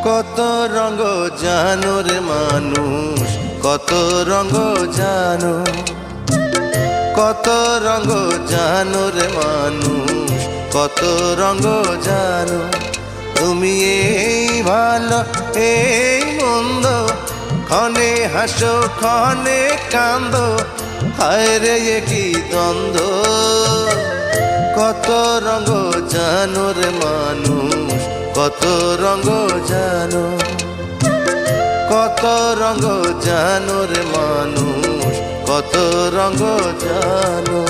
কত রঙ জানো রে মানুষ, কত রঙ জানো, কত রঙ জানো রে মানুষ, কত রঙ জানো। তুমি এই ভালো এই মন্দ, ক্ষণে হাসো ক্ষণে কান্দো, হায় রে কি দ্বন্দ্ব। কত রঙ জানো রে মানুষ, কত রঙ জানো, কত রঙ জানো রে মানুষ, কত রঙ জানো।